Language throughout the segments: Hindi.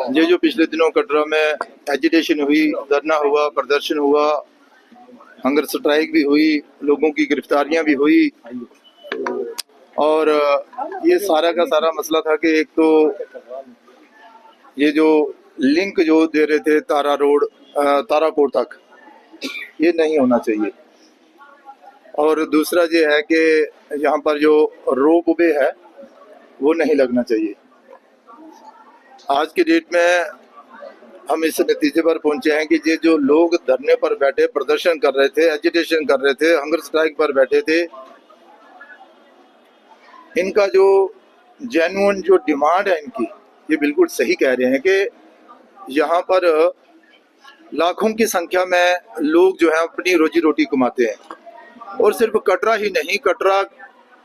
ये जो पिछले दिनों कटरा में एजिटेशन हुई, धरना हुआ, प्रदर्शन हुआ, हंगर स्ट्राइक भी हुई, लोगों की गिरफ्तारियां भी हुई, और ये सारा का सारा मसला था कि एक तो ये जो लिंक जो दे रहे थे ताराकोट तक, ये नहीं होना चाहिए। और दूसरा ये है कि यहाँ पर जो रोप वे है वो नहीं लगना चाहिए। आज की डेट में हम इस नतीजे पर पहुंचे हैं कि ये जो लोग धरने पर बैठे प्रदर्शन कर रहे थे, एजिटेशन कर रहे थे, हंगर स्ट्राइक पर बैठे थे, इनका जो जेन्युइन जो डिमांड है इनकी, ये बिल्कुल सही कह रहे हैं कि यहाँ पर लाखों की संख्या में लोग जो है अपनी रोजी रोटी कमाते हैं, और सिर्फ कटरा ही नहीं, कटरा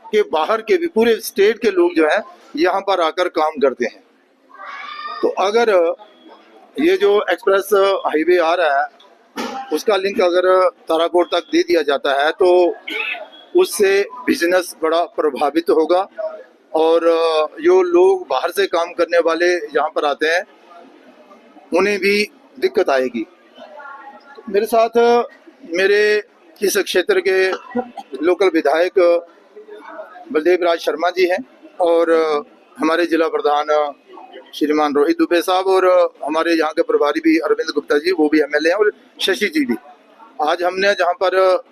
के बाहर के भी पूरे स्टेट के लोग जो है यहाँ पर आकर काम करते हैं। तो अगर ये जो एक्सप्रेस हाईवे आ रहा है उसका लिंक अगर ताराकोट तक दे दिया जाता है तो उससे बिजनेस बड़ा प्रभावित होगा, और जो लोग बाहर से काम करने वाले यहाँ पर आते हैं उन्हें भी दिक्कत आएगी। मेरे साथ मेरे इस क्षेत्र के लोकल विधायक बलदेव राज शर्मा जी हैं, और हमारे जिला प्रधान श्रीमान रोहित दुबे साहब, और हमारे यहाँ के प्रभारी भी अरविंद गुप्ता जी, वो भी एमएलए हैं, और शशि जी भी। आज हमने जहाँ पर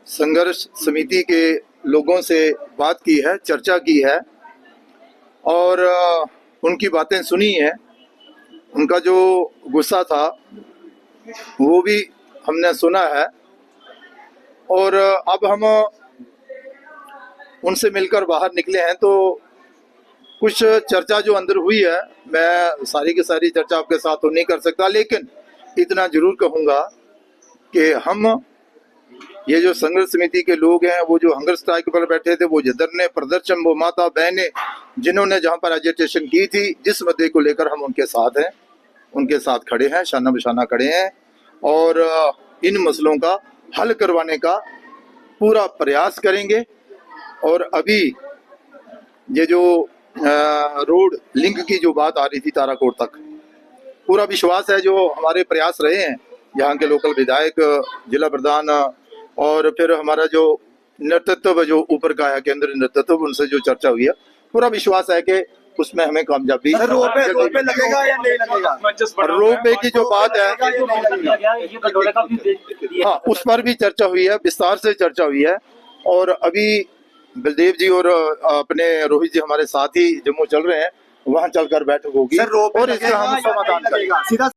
संघर्ष समिति के लोगों से बात की है, चर्चा की है, और उनकी बातें सुनी है, उनका जो गुस्सा था वो भी हमने सुना है, और अब हम उनसे मिलकर बाहर निकले हैं। तो कुछ चर्चा जो अंदर हुई है, मैं सारी की सारी चर्चा आपके साथ तो नहीं कर सकता, लेकिन इतना जरूर कहूँगा कि हम ये जो संघर्ष समिति के लोग हैं, वो जो हंगर स्ट्राइक पर बैठे थे, वो धरने प्रदर्शन, वो माता बहनें जिन्होंने जहाँ पर एजिटेशन की थी, जिस मुद्दे को लेकर हम उनके साथ हैं, उनके साथ खड़े हैं, शाना बशाना खड़े हैं, और इन मसलों का हल करवाने का पूरा प्रयास करेंगे। और अभी ये जो रोड लिंक की जो बात आ रही थी ताराकोट तक, पूरा विश्वास है जो हमारे प्रयास रहे हैं यहाँ के लोकल विधायक, जिला प्रधान, और फिर हमारा जो नेतृत्व जो ऊपर का है, केंद्रीय नेतृत्व, उनसे जो चर्चा हुई है, पूरा विश्वास है कि उसमें हमें कामयाबी। रोपे लगेगा या नहीं लगेगा? रोपे की जो बात है, हाँ, उस पर भी चर्चा हुई है, विस्तार से चर्चा हुई है, और अभी बलदेव जी और अपने रोहित जी हमारे साथ ही जम्मू चल रहे हैं, वहां चलकर बैठक होगी और इसका हम समाधान करेंगे।